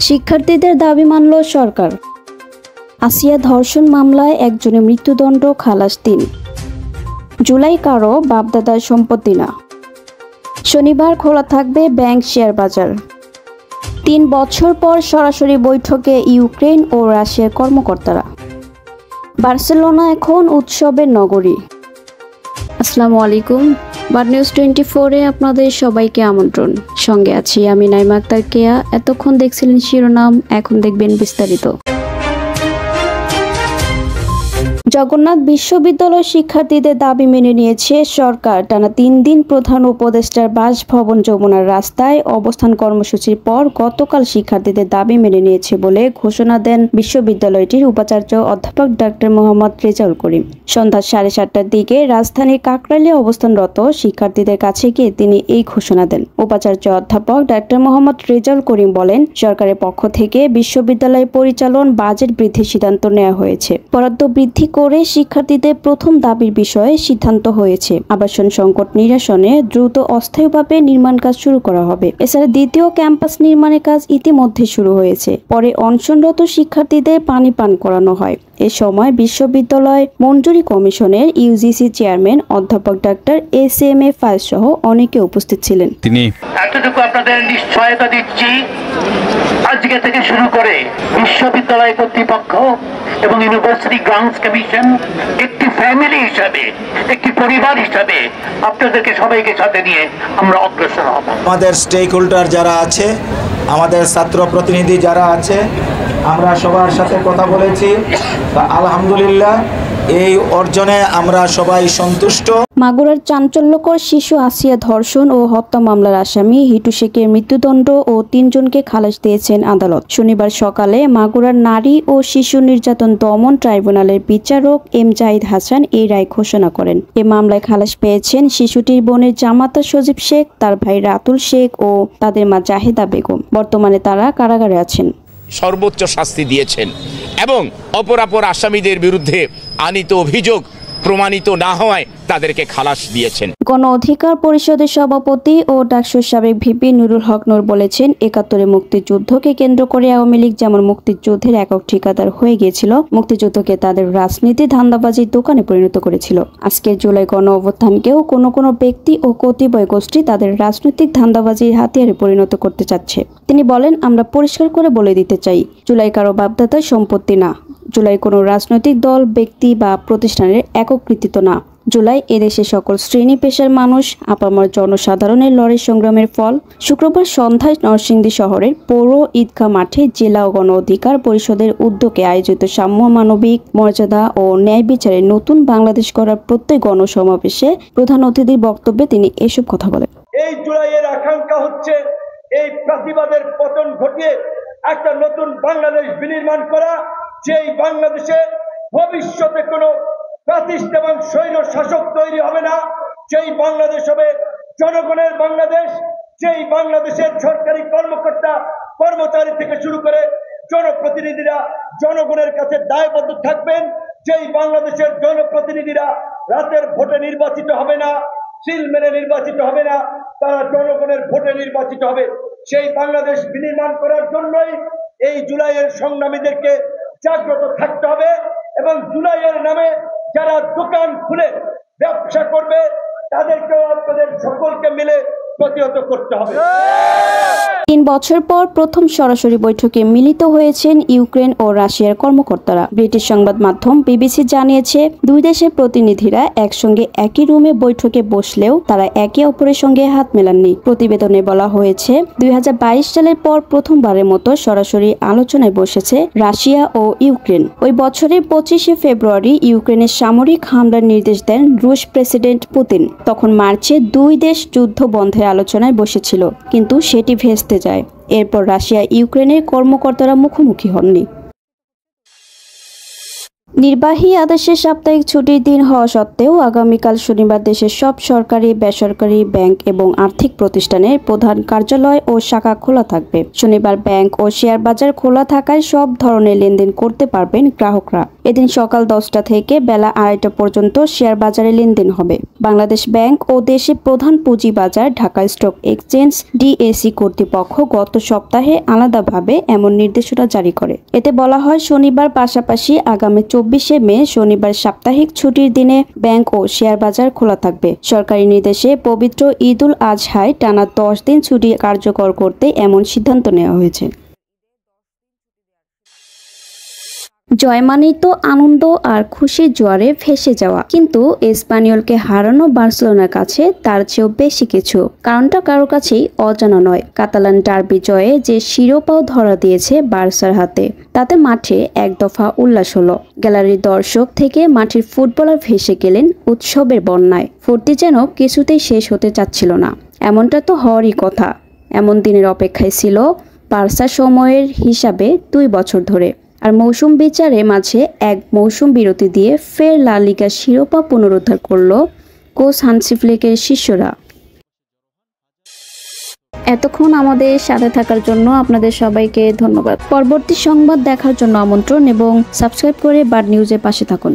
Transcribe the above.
শিক্ষার্থীদের দাবি মানল সরকার। আসিয়া ধর্ষণ মামলায় একজনের মৃত্যুদণ্ড, খালাস 3। জুলাই কারো বাপদাদার সম্পত্তি না। শনিবার খোলা থাকবে ব্যাংক, শেয়ার বাজার। 3 বছর পর সরাসরি বৈঠকে ইউক্রেন ও রাশিয়ার কর্মকর্তারা। বার্সেলোনা এখন উৎসবের নগরী। আসসালামু আলাইকুম, বাড নিউজ 24-এ আপনাদের সবাইকে আমন্ত্রণ। সঙ্গে আছি আমি নাইমা আক্তার কেয়া। এতক্ষণ দেখছিলেন শিরোনাম, এখন দেখবেন বিস্তারিত। জগন্নাথ বিশ্ববিদ্যালয় শিক্ষার্থীদের দাবি মেনে নিয়েছে সরকার। টানা 3 দিন প্রধান উপদেষ্টার বাসভবন যমুনার রাস্তায় অবস্থান কর্মসূচির পর গতকাল শিক্ষার্থীদের দাবি মেনে নিয়েছে বলে ঘোষণা দেন বিশ্ববিদ্যালয়টির উপাচার্য অধ্যাপক ডক্টর মোহাম্মদ রেজাউল করিম। সন্ধ্যা 7:30টার দিকে রাজধানীর কাকরাইলে অবস্থানরত শিক্ষার্থীদের কাছে গিয়ে তিনি এই ঘোষণা দেন। উপাচার্য অধ্যাপক ডক্টর মোহাম্মদ রেজাউল করিম বলেন, সরকারের পক্ষ থেকে বিশ্ববিদ্যালয় পরিচালন বাজেট বৃদ্ধির সিদ্ধান্ত নেওয়া হয়েছে। বরাদ্দ বৃদ্ধি করে শিক্ষার্থীদের প্রথম দাবির বিষয়ে সিদ্ধান্ত হয়েছে। আবাসন সংকট নিরসনে দ্রুত অস্থায়ীভাবে নির্মাণ কাজ শুরু করা হবে। এছাড়া দ্বিতীয় ক্যাম্পাস নির্মাণের কাজ ইতিমধ্যে শুরু হয়েছে। পরে অনশনরত শিক্ষার্থীদের পানি পান করানো হয়। এ সময় বিশ্ববিদ্যালয় মঞ্জুরি কমিশনের ইউজিসি চেয়ারম্যান অধ্যাপক ডক্টর এস.এম.এ ফায়েজ সহ অনেকে উপস্থিত ছিলেন। তিনি এতটুকু আপনাদের নিশ্চয়তা দিচ্ছি, আজকে থেকে শুরু করে বিশ্ববিদ্যালয় কর্তৃপক্ষ এবং ইউনিভার্সিটি গ্রান্টস কমিশন একটি ফ্যামিলি হিসাবে, একটি পরিবার হিসাবে আপনাদেরকে সবাইকে সাথে নিয়ে আমরা অগ্রসর হব। আমাদের স্টেক হোল্ডার যারা আছে, আমাদের ছাত্র প্রতিনিধি যারা আছে, আমরা সবার সাথে কথা বলেছি। আলহামদুলিল্লাহ, এই অর্জনে আমরা সবাই সন্তুষ্ট। মাগুরার চাঞ্চল্যকর শিশু আসিয়া ধর্ষণ ও হত্যা মামলার আসামি হিটু শেখের মৃত্যুদণ্ড ও 3 জনকে খালাস দিয়েছেন আদালত। শনিবার সকালে মাগুরার নারী ও শিশু নির্যাতন দমন ট্রাইব্যুনালের বিচারক এম জাহিদ হাসান এই রায় ঘোষণা করেন। এ মামলায় খালাস পেয়েছেন শিশুটির বোনের জামাতা সজীব শেখ, তার ভাই রাতুল শেখ ও তাদের মা জাহেদা বেগম। বর্তমানে তারা কারাগারে আছেন। সর্বোচ্চ শাস্তি দিয়েছেন এবং অপরাপর আসামিদের বিরুদ্ধে আনিত অভিযোগ প্রমাণিত না হওয়ায় তাদেরকে খালাস দিয়েছেন। গণ অধিকার পরিষদের সভাপতি ও ডাকসুর সাবেক ভিপি নুরুল হক নূর বলেছেন, ৭১ মুক্তিযুদ্ধকে কেন্দ্র করে আওয়ামী লীগ যেমন মুক্তিযুদ্ধের একক ঠিকাদার হয়ে গিয়েছিল, মুক্তিযুদ্ধকে তাদের রাজনীতি ধান্দাবাজির দোকানে পরিণত করেছিল। আজকের জুলাই গণ অভ্যুত্থানকেও কোনো ব্যক্তি ও কতিপয় গোষ্ঠী তাদের রাজনৈতিক ধান্দাবাজির হাতিয়ারে পরিণত করতে চাচ্ছে। তিনি বলেন, আমরা পরিষ্কার করে বলে দিতে চাই, জুলাই কারো বাপদাদার সম্পত্তি না। জুলাই কোনো রাজনৈতিক দল, ব্যক্তি বা প্রতিষ্ঠানের একক কৃতিত্ব না। জুলাই এদেশের সকল শ্রেণী পেশার মানুষ, আপামর জনসাধারণের লড়াই সংগ্রামের ফল। শুক্রবার সন্ধ্যায় নরসিংদী শহরের পৌর ঈদগাহ মাঠে জেলা ও গণ অধিকার পরিষদের উদ্যোগে আয়োজিত সাম্য, মানবিক মর্যাদা ও ন্যায় বিচারে নতুন বাংলাদেশ গড়ার প্রত্যয় গণসমাবেশে প্রধান অতিথির বক্তব্যে তিনি এসব কথা বলেন। এই জুলাইয়ের আকাঙ্ক্ষা হচ্ছে এই প্রতিবাদের পতন ঘটিয়ে একটা নতুন বাংলাদেশ বিনির্মাণ করা, যেই বাংলাদেশে ভবিষ্যতে কোনো প্রাতিষ্ঠা এবং স্বৈর শাসক তৈরি হবে না, যেই বাংলাদেশ হবে জনগণের বাংলাদেশ, যেই বাংলাদেশের সরকারি কর্মকর্তা কর্মচারী থেকে শুরু করে জনপ্রতিনিধিরা জনগণের কাছে দায়বদ্ধ থাকবেন, যেই বাংলাদেশের জনপ্রতিনিধিরা রাতের ভোটে নির্বাচিত হবে না, সিল মেনে নির্বাচিত হবে না, তারা জনগণের ভোটে নির্বাচিত হবে। সেই বাংলাদেশ বিনির্মাণ করার জন্যই এই জুলাইয়ের সংগ্রামীদেরকে জাগ্রত থাকতে হবে এবং জুলাইয়ের নামে যারা দোকান খুলে ব্যবসা করবে তাদেরকেও আপনাদের সকলকে মিলে প্রতিহত করতে হবে। 3 বছর পর প্রথম সরাসরি বৈঠকে মিলিত হয়েছেন ইউক্রেন ও রাশিয়ার কর্মকর্তারা। ব্রিটিশ সংবাদ মাধ্যম বিবিসি জানিয়েছে, দুই দেশের প্রতিনিধিরা একসঙ্গে একই রুমে বৈঠকে বসলেও তারা একে অপরের সঙ্গে হাত মেলাননি। প্রতিবেদনে বলা হয়েছে, 2022 সালের পর প্রথমবারের মতো সরাসরি আলোচনায় বসেছে রাশিয়া ও ইউক্রেন। ওই বছরের 25শে ফেব্রুয়ারি ইউক্রেনের সামরিক হামলার নির্দেশ দেন রুশ প্রেসিডেন্ট পুতিন। তখন মার্চে দুই দেশ যুদ্ধ বন্ধের আলোচনায় বসেছিল, কিন্তু সেটি ভেস্তে যায়। এরপর রাশিয়া ইউক্রেনের কর্মকর্তারা মুখোমুখি হননি। নির্বাহী আদেশে সাপ্তাহিক ছুটির দিন হওয়া সত্ত্বেও আগামীকাল শনিবার দেশের সব সরকারি, বেসরকারি ব্যাংক এবং আর্থিক প্রতিষ্ঠানের প্রধান কার্যালয় ও শাখা খোলা থাকবে। শনিবার ব্যাংক ও শেয়ার বাজার খোলা থাকায় সব ধরনের লেনদেন করতে পারবেন গ্রাহকরা। এদিন সকাল 10টা থেকে বেলা 2:30 পর্যন্ত শেয়ার বাজারে লেনদেন হবে। বাংলাদেশ ব্যাংক ও দেশের প্রধান পুঁজি বাজার ঢাকা স্টক এক্সচেঞ্জ ডিএসি কর্তৃপক্ষ গত সপ্তাহে আলাদাভাবে এমন নির্দেশনা জারি করে। এতে বলা হয়, শনিবার পাশাপাশি আগামী 24শে মে শনিবার সাপ্তাহিক ছুটির দিনে ব্যাংক ও শেয়ার বাজার খোলা থাকবে। সরকারি নির্দেশে পবিত্র ঈদুল আজহায় টানা 10 দিন ছুটি কার্যকর করতে এমন সিদ্ধান্ত নেওয়া হয়েছে। জয় মানেই তো আনন্দ আর খুশির জোয়ারে ভেসে যাওয়া, কিন্তু স্প্যানিয়লকে হারানো বার্সেলোনার কাছে তার চেয়েও বেশি কিছু। কারণটা কারো কাছেই অজানা নয়। কাতালান ডার্বি জয়ে যে শিরোপাও ধরা দিয়েছে বার্সার হাতে, তাতে মাঠে এক দফা উল্লাস হলো। গ্যালারির দর্শক থেকে মাঠের ফুটবলার ভেসে গেলেন উৎসবের বন্যায়। ফুর্তি যেন কিছুতেই শেষ হতে চাচ্ছিল না। এমনটা তো হওয়ারই কথা। এমন দিনের অপেক্ষায় ছিল বার্সা সময়ের হিসাবে 2 বছর ধরে। আর মৌসুম বিচারে মাঝে এক মৌসুম বিরতি দিয়ে ফের লা লিগার শিরোপা পুনরুদ্ধার করল কোচ হানসি ফ্লিকের শিষ্যরা। এতক্ষণ আমাদের সাথে থাকার জন্য আপনাদের সবাইকে ধন্যবাদ। পরবর্তী সংবাদ দেখার জন্য আমন্ত্রণ এবং সাবস্ক্রাইব করে বার্ড নিউজের পাশে থাকুন।